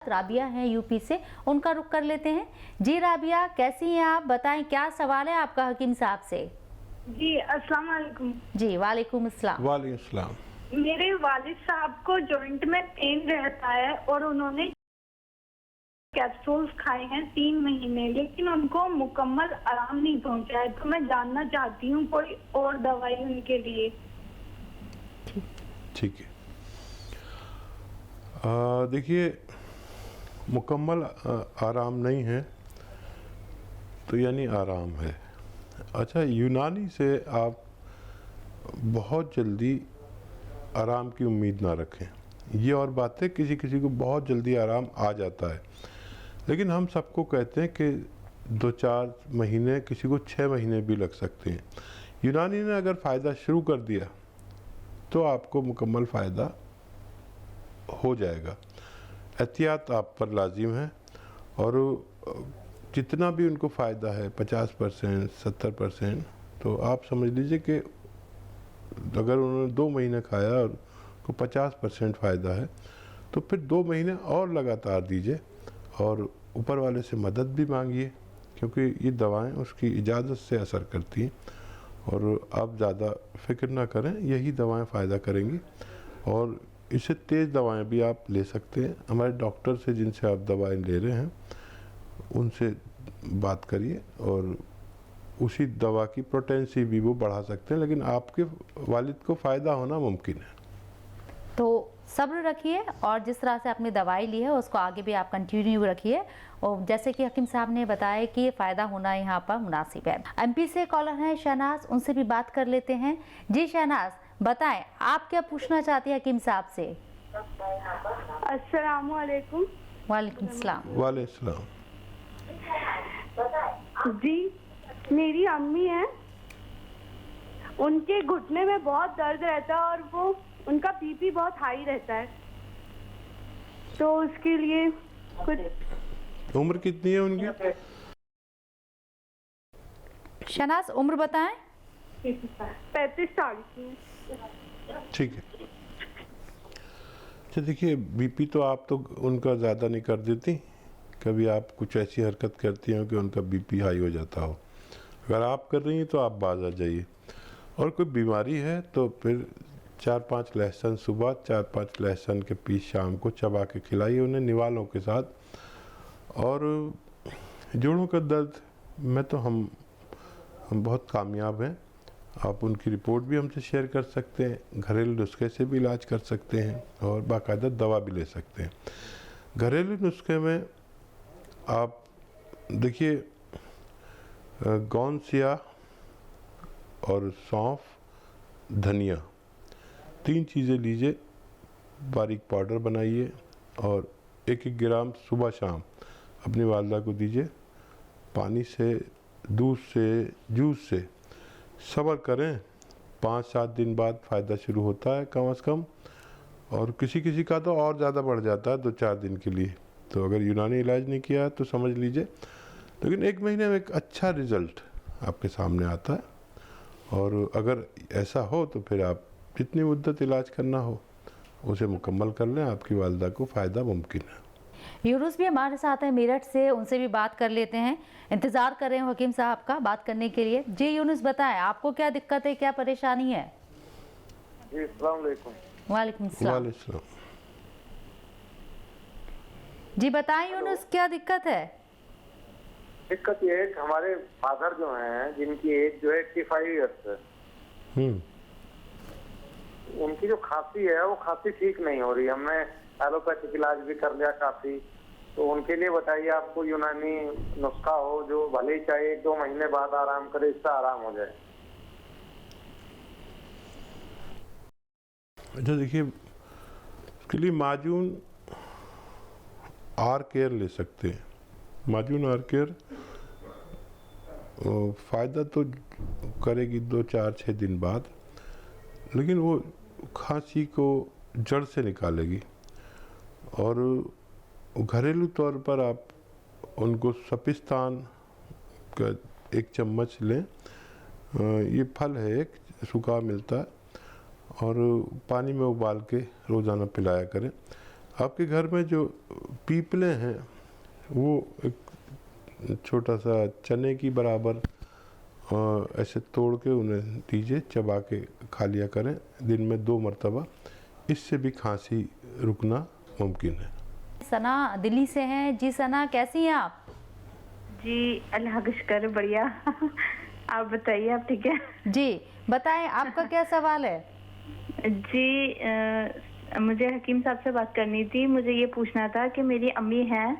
राबिया हैं यूपी से, उनका रुख कर लेते हैं। जी राबिया, कैसी हैं आप? बताएं क्या सवाल है आपका हकीम साहब से। जी अस्सलाम वालेकुम। जी वालेकुम अस्सलाम। वालेकुम अस्सलाम। मेरे वालिद साहब को जॉइंट में पेन रहता है और उन्होंने कैप्सूल्स खाए हैं 3 महीने, लेकिन उनको मुकम्मल आराम नहीं पहुंचा है। तो मैं जानना चाहती हूँ कोई और दवाई उनके लिए। ठीक है। देखिए, मुकम्मल आराम नहीं है तो यानी आराम है। अच्छा, यूनानी से आप बहुत जल्दी आराम की उम्मीद ना रखें। ये और बात है, किसी किसी को बहुत जल्दी आराम आ जाता है, लेकिन हम सबको कहते हैं कि 2-4 महीने, किसी को 6 महीने भी लग सकते हैं। यूनानी ने अगर फ़ायदा शुरू कर दिया तो आपको मुकम्मल फ़ायदा हो जाएगा। एहतियात आप पर लाजिम है, और जितना भी उनको फ़ायदा है 50%, 70%, तो आप समझ लीजिए कि अगर उन्होंने 2 महीने खाया और को 50% फ़ायदा है, तो फिर 2 महीने और लगातार दीजिए और ऊपर वाले से मदद भी मांगिए, क्योंकि ये दवाएं उसकी इजाज़त से असर करती हैं। और आप ज़्यादा फ़िक्र ना करें, यही दवाएं फ़ायदा करेंगी। और इससे तेज़ दवाएं भी आप ले सकते हैं। हमारे डॉक्टर से जिनसे आप दवाएं ले रहे हैं उनसे बात करिए, और उसी दवा की पोटेंसी भी वो बढ़ा सकते हैं, लेकिन आपके वालिद को फ़ायदा होना मुमकिन है। तो सब्र रखिए, और जिस तरह से आपने दवाई ली है उसको आगे भी आप कंटिन्यू रखिए। और जैसे कि हकीम साहब ने बताया कि ये फ़ायदा होना यहाँ पर मुनासिब है। एमपी से कॉलर हैं शहनाज, उनसे भी बात कर लेते हैं। जी शहनाज, बताएं आप क्या पूछना चाहती हैं हकीम साहब से। अस्सलाम वालेकुम। वालेकुम सलाम। वालेकुम सलाम। जी, मेरी अम्मी है, उनके घुटने में बहुत दर्द रहता है और वो उनका बीपी बहुत हाई रहता है, तो उसके लिए कुछ। उम्र कितनी है उनकी? शहनाज उम्र बताएं। 35 साल की। ठीक है। अच्छा, देखिए, बीपी तो आप तो उनका ज़्यादा नहीं कर देती, कभी आप कुछ ऐसी हरकत करती हो कि उनका बीपी हाई हो जाता हो। अगर आप कर रही हैं तो आप बाज आ जाइए। और कोई बीमारी है तो फिर 4-5 लहसुन सुबह, 4-5 लहसुन के पीस शाम को चबा के खिलाइए उन्हें निवालों के साथ। और जोड़ों का दर्द में तो हम बहुत कामयाब हैं। आप उनकी रिपोर्ट भी हमसे शेयर कर सकते हैं, घरेलू नुस्खे से भी इलाज कर सकते हैं और बाकायदा दवा भी ले सकते हैं। घरेलू नुस्खे में आप देखिए, गौनसिया और सौंफ, धनिया, 3 चीज़ें लीजिए, बारीक पाउडर बनाइए और 1-1 ग्राम सुबह शाम अपनी वालदा को दीजिए। पानी से, दूध से, जूस से सब्र करें, 5-7 दिन बाद फ़ायदा शुरू होता है कम अज़ कम, और किसी किसी का तो और ज़्यादा बढ़ जाता है 2-4 दिन के लिए। तो अगर यूनानी इलाज नहीं किया तो समझ लीजिए, लेकिन 1 महीने में एक अच्छा रिज़ल्ट आपके सामने आता है। और अगर ऐसा हो तो फिर आप जितनी मुद्दत इलाज करना हो उसे मुकम्मल कर लें, आपकी वालदा को फ़ायदा मुमकिन है। यूनुस भी हमारे साथ है मेरठ से, उनसे भी बात कर लेते हैं। इंतज़ार कर रहे हैं हकीम साहब का बात करने के लिए। जी यूनुस, बताएं आपको क्या दिक्कत है, क्या परेशानी है? जी अस्सलाम वालेकुम। वालेकुम सलाम। वालेकुम। जी बताएं यूनुस, क्या दिक्कत है? दिक्कत ये है कि हमारे फादर जो हैं, जिनकी एज जो है 85 ईयर्स है, उनकी जो खांसी है वो खांसी ठीक नहीं हो रही। हमने एलोपैथिक इलाज भी कर लिया काफी, तो उनके लिए बताइए आपको यूनानी नुस्खा हो जो भले ही चाहे 1-2 महीने बाद आराम करे, इससे आराम हो जाए। अच्छा, देखिए, उसके लिए माजून आर केयर ले सकते हैं। माजून आर केयर फ़ायदा तो करेगी 2-4-6 दिन बाद, लेकिन वो खांसी को जड़ से निकालेगी। और घरेलू तौर पर आप उनको सपिस्तान का 1 चम्मच लें। ये फल है, एक सूखा मिलता है, और पानी में उबाल के रोज़ाना पिलाया करें। आपके घर में जो पीपले हैं वो एक छोटा सा चने की बराबर ऐसे तोड़ के उन्हें दीजिए, चबा के खा लिया करें दिन में 2 मरतबा। इससे भी खांसी रुकना मुमकिन है। सना दिल्ली से हैं। जी सना, कैसी हैं आप? जी अल्लाह का शुक्र, बढ़िया। आप बताइए, आप ठीक है? जी बताएं, आपका क्या सवाल है? जी मुझे हकीम साहब से बात करनी थी। मुझे ये पूछना था कि मेरी अम्मी हैं,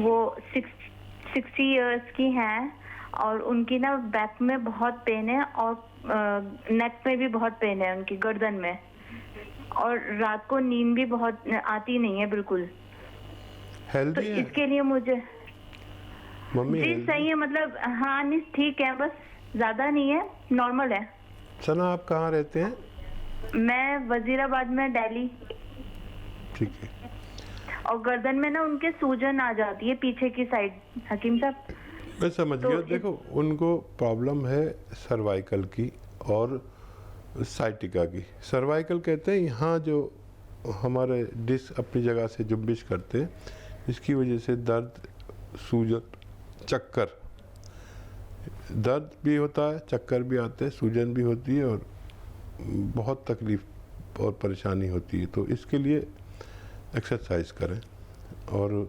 वो 60 इयर्स की हैं और उनकी ना बैक में बहुत पेन है और नेक में भी बहुत पेन है, उनकी गर्दन में, और रात को नींद भी बहुत आती नहीं है बिल्कुल। तो हेल्दी है इसके लिए मुझे मम्मी? जी सही है, मतलब हाँ नहीं ठीक है, बस ज्यादा नहीं है, नॉर्मल है। सना आप कहाँ रहते हैं? मैं वजीराबाद में, दिल्ली। ठीक है। और गर्दन में ना उनके सूजन आ जाती है पीछे की साइड, हकीम साहब। मैं समझ तो गया। देखो, उनको प्रॉब्लम है सर्वाइकल की और साइटिका की। सर्वाइकल कहते हैं यहाँ जो हमारे डिस्क अपनी जगह से जुम्बिश करते हैं, इसकी वजह से दर्द, सूजन, चक्कर, दर्द भी होता है, चक्कर भी आते हैं, सूजन भी होती है और बहुत तकलीफ और परेशानी होती है। तो इसके लिए एक्सरसाइज करें। और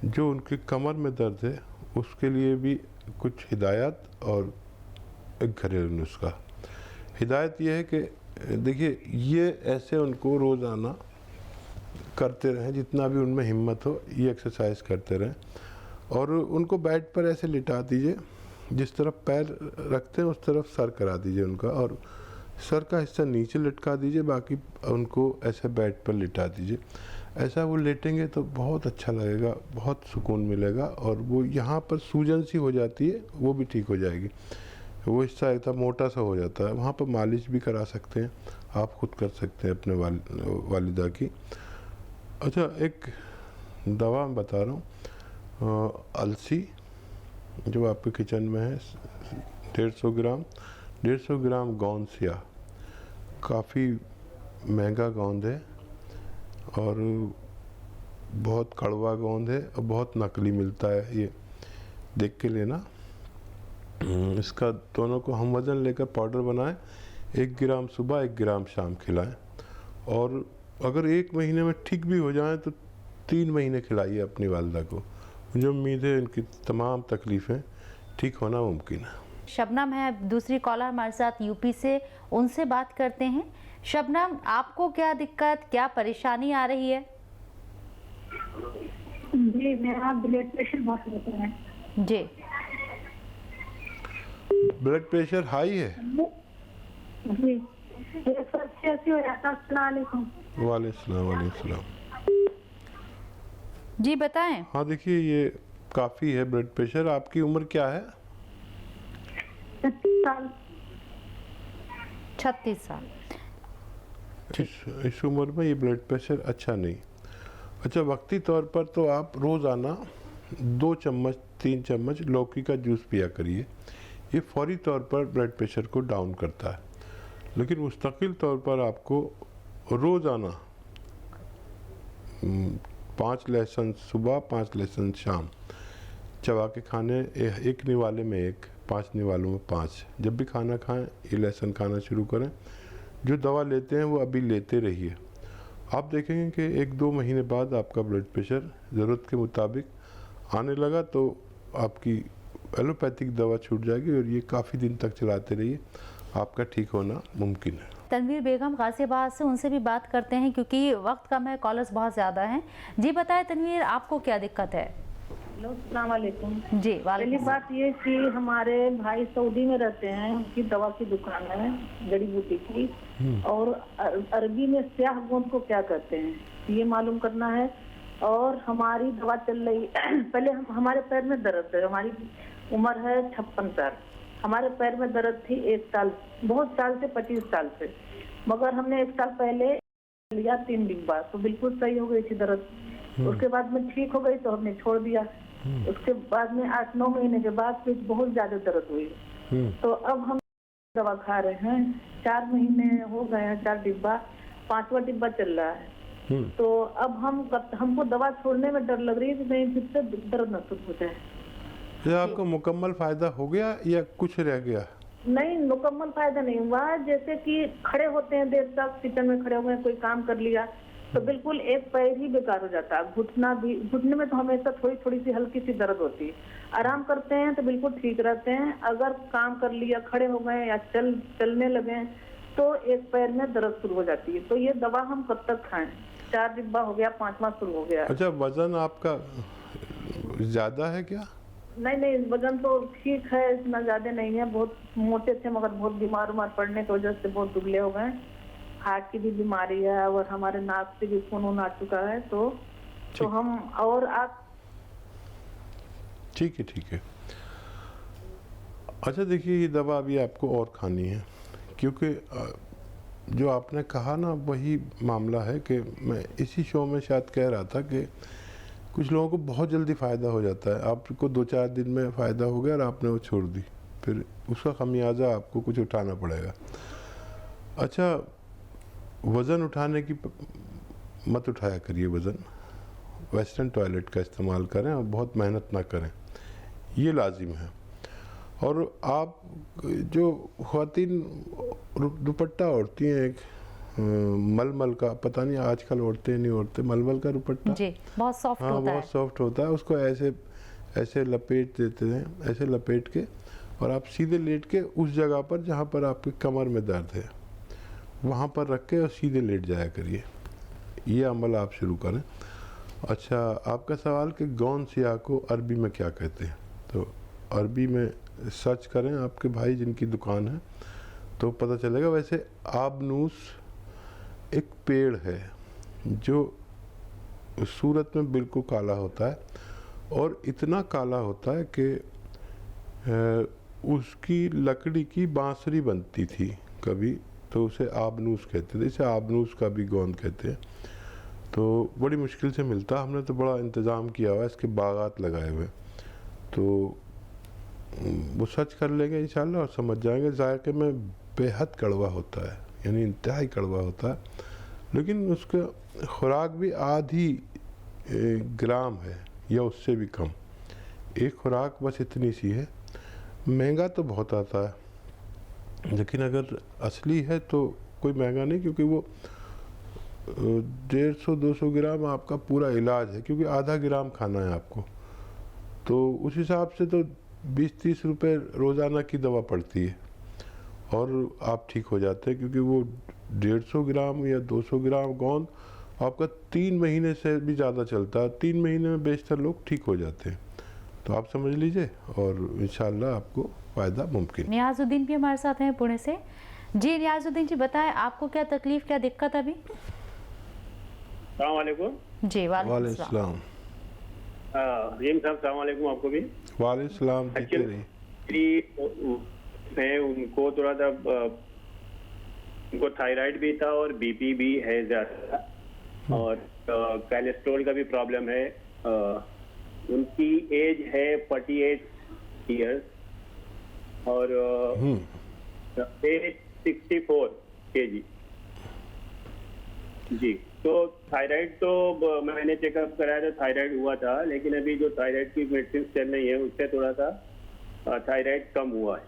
जो उनकी कमर में दर्द है उसके लिए भी कुछ हिदायत और एक घरेलू नुस्खा। हिदायत ये है कि देखिए, ये ऐसे उनको रोज़ाना करते रहें, जितना भी उनमें हिम्मत हो ये एक्सरसाइज करते रहें। और उनको बेड पर ऐसे लिटा दीजिए, जिस तरफ पैर रखते हैं उस तरफ सर करा दीजिए उनका, और सर का हिस्सा नीचे लटका दीजिए, बाकी उनको ऐसे बेड पर लिटा दीजिए। ऐसा वो लेटेंगे तो बहुत अच्छा लगेगा, बहुत सुकून मिलेगा, और वो यहाँ पर सूजन सी हो जाती है वो भी ठीक हो जाएगी। वो हिस्सा एकदम मोटा सा हो जाता है, वहाँ पर मालिश भी करा सकते हैं, आप खुद कर सकते हैं अपने वालिदा की। अच्छा, एक दवा मैं बता रहा हूँ, अलसी जो आपके किचन में है, 150 ग्राम गोंद सिया, काफ़ी महंगा गोंद है और बहुत कड़वा गोंद है और बहुत नकली मिलता है, ये देख के लेना। इसका दोनों को हम वज़न लेकर पाउडर बनाएं, 1 ग्राम सुबह 1 ग्राम शाम खिलाएं, और अगर 1 महीने में ठीक भी हो जाए तो 3 महीने खिलाइए अपनी वालिदा को। मुझे उम्मीद है इनकी तमाम तकलीफ़ें ठीक होना मुमकिन है। शबनम है दूसरी कॉलर हमारे साथ यूपी से, उनसे बात करते हैं। शबनम, आपको क्या दिक्कत, क्या परेशानी आ रही है? जी मेरा ब्लड प्रेशर बहुत होता है। जी, ब्लड प्रेशर हाई है? जी 180 हो जाता है। अस्सलाम वालेकुम। वालेकुम। जी बताएं। हाँ देखिए, ये काफ़ी है ब्लड प्रेशर। आपकी उम्र क्या है? 36 साल। 36 साल। इस उम्र में ये ब्लड प्रेशर अच्छा नहीं। अच्छा, वक्ती तौर पर तो आप रोज़ाना 2 चम्मच 3 चम्मच लौकी का जूस पिया करिए, ये फौरी तौर पर ब्लड प्रेशर को डाउन करता है। लेकिन मुस्तकिल तौर पर आपको रोज़ाना 5 लहसुन सुबह 5 लहसुन शाम चबा के खाने, 1 निवाले में 1, 5 निवालों में 5। जब भी खाना खाएं ये लहसुन खाना शुरू करें। जो दवा लेते हैं वो अभी लेते रहिए। आप देखेंगे कि 1-2 महीने बाद आपका ब्लड प्रेशर ज़रूरत के मुताबिक आने लगा, तो आपकी एलोपैथिक दवा छूट जाएगी और ये काफ़ी दिन तक चलाते रहिए, आपका ठीक होना मुमकिन है। तनवीर बेगम गाजियाबाद से, उनसे भी बात करते हैं क्योंकि वक्त कम है, कॉलर्स बहुत ज़्यादा हैं। जी बताएं तनवीर, आपको क्या दिक्कत है? अस्सलाम वालेकुम। जी पहली वालेकुम। बात ये कि हमारे भाई सऊदी में रहते हैं, उनकी दवा की दुकान है जड़ी बूटी की, और अरबी में स्याह गोंद को क्या कहते हैं ये मालूम करना है। और हमारी दवा चल रही पहले हमारे पैर में दर्द है, हमारी उम्र है 56 साल, हमारे पैर में दर्द थी 1 साल, बहुत साल से 25 साल से, मगर हमने 1 साल पहले लिया 3 डिब्बा तो बिल्कुल सही हो गई थी दर्द। उसके बाद में ठीक हो गई तो हमने छोड़ दिया। उसके बाद में 8-9 महीने के बाद फिर बहुत ज्यादा दर्द हुई, तो अब हम दवा खा रहे हैं, 4 महीने हो गए हैं, 4 डिब्बा, 5वां डिब्बा चल रहा है। तो अब हमको दवा छोड़ने में डर लग रही है कि कहीं फिर से दर्द न शुरू हो जाए। ये आपको मुकम्मल फायदा हो गया या कुछ रह गया? नहीं, मुकम्मल फायदा नहीं हुआ। जैसे कि खड़े होते हैं देर तक, किचन में खड़े हुए कोई काम कर लिया तो बिल्कुल एक पैर ही बेकार हो जाता है। घुटने में तो हमेशा थोड़ी थोड़ी सी हल्की सी दर्द होती है। आराम करते हैं तो बिल्कुल ठीक रहते हैं। अगर काम कर लिया, खड़े हो गए या चलने लगे तो एक पैर में दर्द शुरू हो जाती है। तो ये दवा हम कब तक खाएं? 4 डिब्बा हो गया, 5वां शुरू हो गया। अच्छा, वजन आपका ज़्यादा है क्या? नहीं, वजन तो ठीक है, इतना ज्यादा नहीं है। बहुत मोटे थे मगर बहुत बीमार पड़ने की वजह से बहुत दुबले हो गए। हार्ट की भी बीमारी है और हमारे नाक से भी खून आ चुका है। तो हम और आप ठीक है। अच्छा देखिए, ये दवा अभी आपको और खानी है, क्योंकि जो आपने कहा ना वही मामला है कि मैं इसी शो में शायद कह रहा था कि कुछ लोगों को बहुत जल्दी फ़ायदा हो जाता है। आपको 2-4 दिन में फ़ायदा हो गया और आपने वो छोड़ दी, फिर उसका खमियाजा आपको कुछ उठाना पड़ेगा। अच्छा, वज़न उठाने की मत उठाया करिए वज़न। वेस्टर्न टॉयलेट का इस्तेमाल करें और बहुत मेहनत ना करें, ये लाजिम है। और आप जो ख़वातीन दुपट्टा ओढ़ती हैं, एक मलमल का, पता नहीं आजकल ओढ़ते नहीं ओढ़ते, मलमल का दुपट्टा जी, बहुत सॉफ्ट हाँ, होता है। बहुत सॉफ्ट होता है। उसको ऐसे लपेट देते हैं, ऐसे लपेट के, और आप सीधे लेट के उस जगह पर जहाँ पर आपकी कमर में दर्द है वहाँ पर रख के और सीधे लेट जाया करिए। ये अमल आप शुरू करें। अच्छा, आपका सवाल कि गौन सियाह को अरबी में क्या कहते हैं, तो अरबी में सर्च करें आपके भाई जिनकी दुकान है तो पता चलेगा। वैसे आबनूस एक पेड़ है जो सूरत में बिल्कुल काला होता है, और इतना काला होता है कि उसकी लकड़ी की बांसुरी बनती थी कभी, तो उसे आबनूस कहते थे। इसे आबनूस का भी गोंद कहते हैं। तो बड़ी मुश्किल से मिलता, हमने तो बड़ा इंतज़ाम किया हुआ है, इसके बागात लगाए हुए। तो वो सर्च कर लेंगे इंशाल्लाह और समझ जाएंगे। जायके में बेहद कड़वा होता है, यानी इंतहाई कड़वा होता है, लेकिन उसका खुराक भी आधी ग्राम है या उससे भी कम। एक खुराक बस इतनी सी है। महंगा तो बहुत आता है, लेकिन अगर असली है तो कोई महंगा नहीं, क्योंकि वो 150-200 ग्राम आपका पूरा इलाज है, क्योंकि आधा ग्राम खाना है आपको। तो उस हिसाब से तो 20-30 रुपए रोज़ाना की दवा पड़ती है और आप ठीक हो जाते हैं, क्योंकि वो 150 ग्राम या 200 ग्राम गोंद आपका 3 महीने से भी ज़्यादा चलता है। 3 महीने में बेशतर लोग ठीक हो जाते हैं। तो आप समझ लीजिए और इंशाल्लाह आपको फ़ायदा मुमकिन। नियाजुद्दीन भी हमारे साथ हैं पुणे से। जी नियाजुद्दीन जी, बताएं आपको क्या तकलीफ, क्या दिक्कत अभी? अस्सलाम वालेकुम। जी वालेकुम सलाम। रहीम साहब सलाम वालेकुम, आपको भी वालेकुम सलाम। है उनको थोड़ा सा उनको थायराइड भी था और बीपी भी है ज़्यादा, और कोलेस्ट्रॉल का भी प्रॉब्लम है। उनकी एज है 48 ईयर्स और 64 kg। जी, तो थायराइड तो मैंने चेकअप कराया था, थायराइड हुआ था, लेकिन अभी जो थायराइड की मेडिसिन चल रही है उससे थोड़ा सा थायराइड कम हुआ है।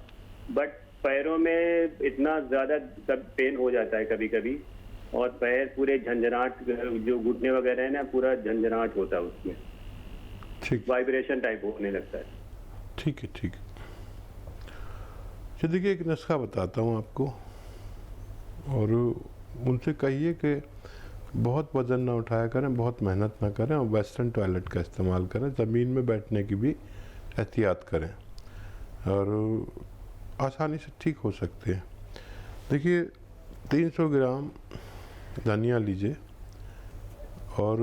बट पैरों में इतना ज़्यादा सब पेन हो जाता है कभी कभी, और पैर पूरे झंझनाट, जो घुटने वगैरह है ना, पूरा झंझनाट होता है उसमें, ठीक, वाइब्रेशन टाइप होने लगता है। ठीक है, ठीक है। तो देखिए, एक नुस्खा बताता हूँ आपको, और उनसे कहिए कि बहुत वज़न ना उठाया करें, बहुत मेहनत ना करें, और वेस्टर्न टॉयलेट का इस्तेमाल करें। ज़मीन में बैठने की भी एहतियात करें और आसानी से ठीक हो सकते हैं। देखिए, 300 ग्राम धनिया लीजिए और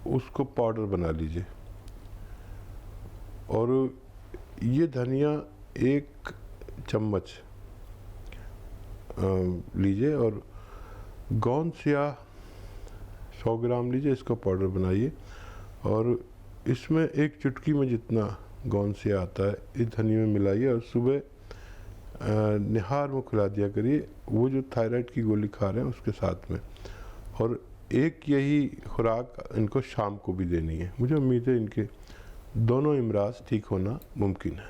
उसको पाउडर बना लीजिए, और ये धनिया 1 चम्मच लीजिए, और गोंद सियाह 100 ग्राम लीजिए, इसका पाउडर बनाइए, और इसमें 1 चुटकी में जितना गोंद सियाह आता है इस धनिया में मिलाइए, और सुबह निहार में खिला दिया करिए, वो जो थायराइड की गोली खा रहे हैं उसके साथ में। और एक यही खुराक इनको शाम को भी देनी है। मुझे उम्मीद है इनके दोनों इमराज ठीक होना मुमकिन है।